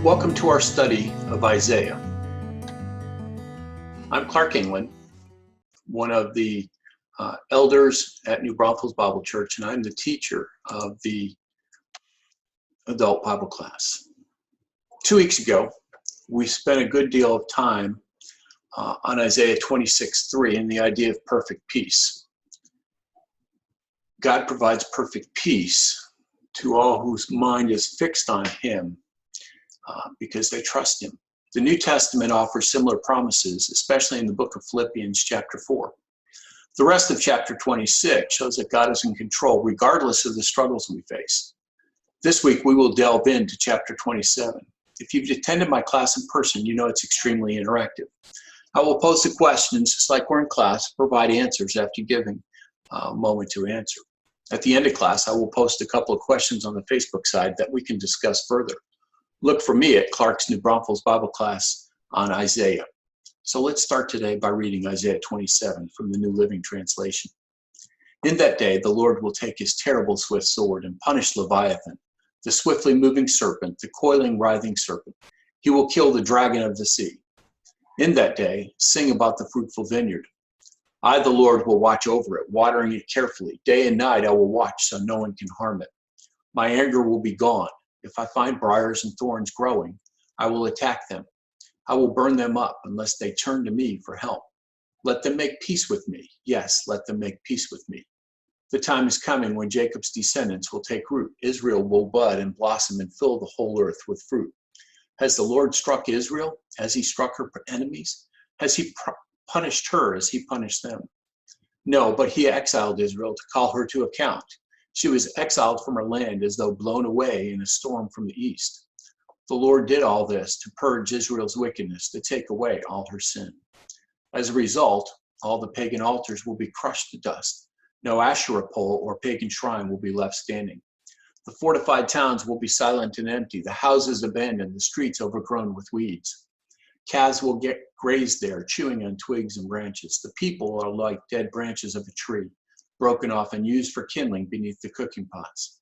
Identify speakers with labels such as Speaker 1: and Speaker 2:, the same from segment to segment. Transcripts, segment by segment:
Speaker 1: Welcome to our study of Isaiah. I'm Clark Englund, one of the elders at New Braunfels Bible Church, and I'm the teacher of the adult Bible class. 2 weeks ago, we spent a good deal of time on Isaiah 26:3 and the idea of perfect peace. God provides perfect peace to all whose mind is fixed on Him because they trust Him. The New Testament offers similar promises, especially in the book of Philippians chapter 4. The rest of chapter 26 shows that God is in control regardless of the struggles we face. This week we will delve into chapter 27. If you've attended my class in person, you know it's extremely interactive. I will pose the questions just like we're in class, provide answers after giving a moment to answer. At the end of class, I will post a couple of questions on the Facebook side that we can discuss further. Look for me at Clark's New Braunfels Bible class on Isaiah. So let's start today by reading Isaiah 27 from the New Living Translation. In that day, the Lord will take his terrible swift sword and punish Leviathan, the swiftly moving serpent, the coiling, writhing serpent. He will kill the dragon of the sea. In that day, sing about the fruitful vineyard. I, the Lord, will watch over it, watering it carefully. Day and night I will watch so no one can harm it. My anger will be gone. If I find briars and thorns growing, I will attack them. I will burn them up unless they turn to me for help. Let them make peace with me. Yes, let them make peace with me. The time is coming when Jacob's descendants will take root. Israel will bud and blossom and fill the whole earth with fruit. Has the Lord struck Israel? Has he struck her enemies? Has he punished her as he punished them? No, but he exiled Israel to call her to account. She was exiled from her land as though blown away in a storm from the east. The Lord did all this to purge Israel's wickedness, to take away all her sin. As a result, all the pagan altars will be crushed to dust. No Asherah pole or pagan shrine will be left standing. The fortified towns will be silent and empty, the houses abandoned, the streets overgrown with weeds. Calves will get grazed there, chewing on twigs and branches. The people are like dead branches of a tree, broken off and used for kindling beneath the cooking pots.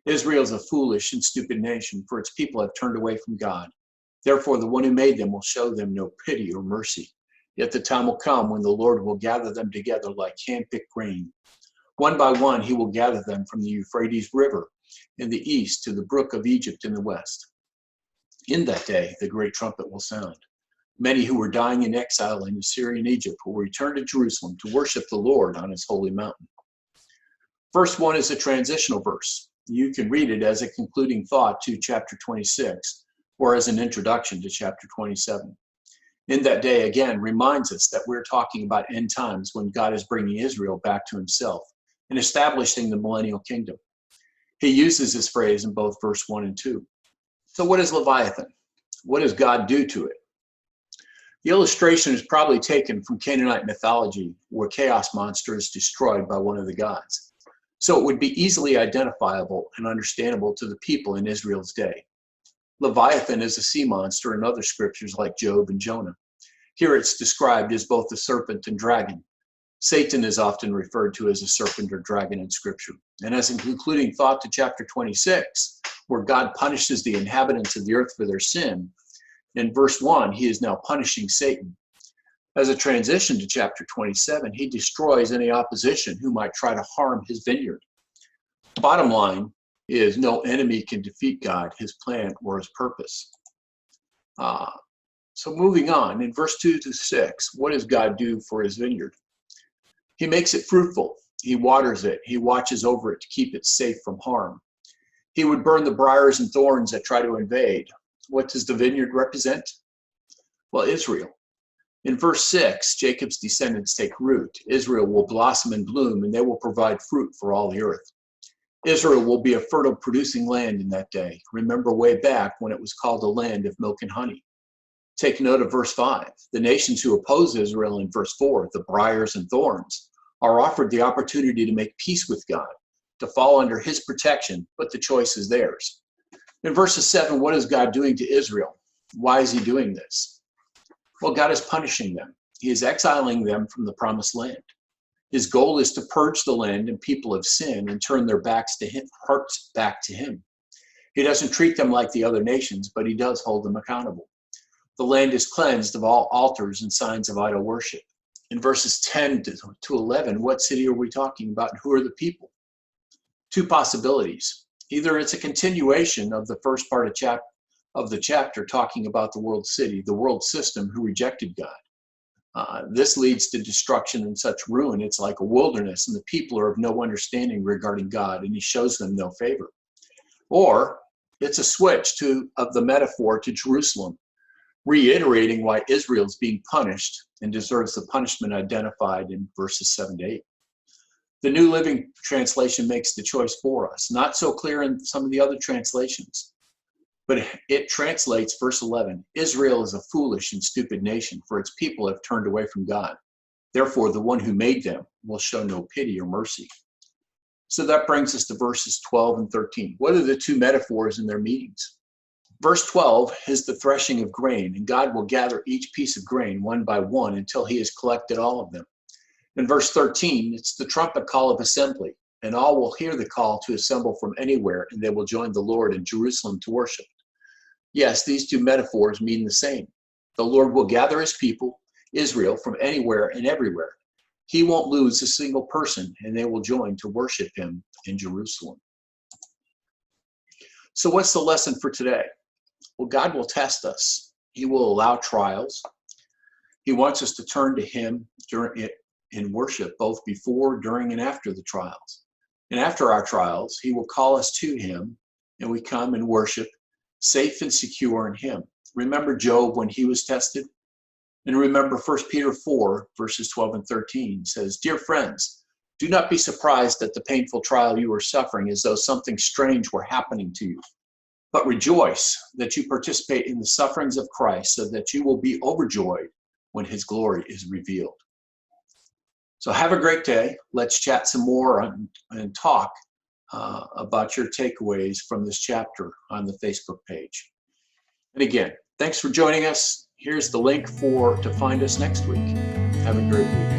Speaker 1: Israel is a foolish and stupid nation, for its people have turned away from God. Therefore, the one who made them will show them no pity or mercy. Yet the time will come when the Lord will gather them together like hand-picked grain. One by one, he will gather them from the Euphrates River in the east to the brook of Egypt in the west. In that day, the great trumpet will sound. Many who were dying in exile in Assyria and Egypt will return to Jerusalem to worship the Lord on his holy mountain. Verse 1 is a transitional verse. You can read it as a concluding thought to chapter 26 or as an introduction to chapter 27. In that day, again, reminds us that we're talking about end times when God is bringing Israel back to himself and establishing the millennial kingdom. He uses this phrase in both verse 1 and 2. So what is Leviathan? What does God do to it? The illustration is probably taken from Canaanite mythology, where chaos monster is destroyed by one of the gods. So it would be easily identifiable and understandable to the people in Israel's day. Leviathan is a sea monster in other scriptures like Job and Jonah. Here it's described as both a serpent and dragon. Satan is often referred to as a serpent or dragon in scripture. And as a concluding thought to chapter 26, where God punishes the inhabitants of the earth for their sin, in verse 1, he is now punishing Satan. As a transition to chapter 27, he destroys any opposition who might try to harm his vineyard. Bottom line is no enemy can defeat God, his plan, or his purpose. So moving on, in verse 2 to 6, what does God do for his vineyard? He makes it fruitful. He waters it. He watches over it to keep it safe from harm. He would burn the briars and thorns that try to invade. What does the vineyard represent? Well, Israel. In verse 6, Jacob's descendants take root. Israel will blossom and bloom, and they will provide fruit for all the earth. Israel will be a fertile producing land in that day. Remember way back when it was called a land of milk and honey. Take note of verse 5. The nations who oppose Israel in verse 4, the briars and thorns, are offered the opportunity to make peace with God, to fall under his protection, but the choice is theirs. In verses 7, what is God doing to Israel? Why is he doing this? Well, God is punishing them. He is exiling them from the promised land. His goal is to purge the land and people of sin and turn their hearts back to him. He doesn't treat them like the other nations, but he does hold them accountable. The land is cleansed of all altars and signs of idol worship. In verses 10 to 11, what city are we talking about and who are the people? Two possibilities. Either it's a continuation of the first part of the chapter talking about the world city, the world system who rejected God. This leads to destruction and such ruin. It's like a wilderness, and the people are of no understanding regarding God, and he shows them no favor. Or it's a switch of the metaphor to Jerusalem, reiterating why Israel is being punished and deserves the punishment identified in verses 7 to 8. The New Living Translation makes the choice for us. Not so clear in some of the other translations, but it translates verse 11, Israel is a foolish and stupid nation, for its people have turned away from God. Therefore, the one who made them will show no pity or mercy. So that brings us to verses 12 and 13. What are the two metaphors in their meanings? Verse 12 is the threshing of grain, and God will gather each piece of grain one by one until he has collected all of them. In verse 13, it's the trumpet call of assembly, and all will hear the call to assemble from anywhere, and they will join the Lord in Jerusalem to worship. Yes, these two metaphors mean the same. The Lord will gather his people, Israel, from anywhere and everywhere. He won't lose a single person, and they will join to worship him in Jerusalem. So what's the lesson for today? Well, God will test us. He will allow trials. He wants us to turn to him in worship, both before, during, and after the trials. And after our trials, he will call us to him, and we come and worship, safe and secure in him. Remember Job when he was tested? And remember 1 Peter 4, verses 12 and 13 says, Dear friends, do not be surprised at the painful trial you are suffering as though something strange were happening to you. But rejoice that you participate in the sufferings of Christ so that you will be overjoyed when his glory is revealed. So have a great day. Let's chat some more and talk about your takeaways from this chapter on the Facebook page. And again, thanks for joining us. Here's the link to find us next week. Have a great week.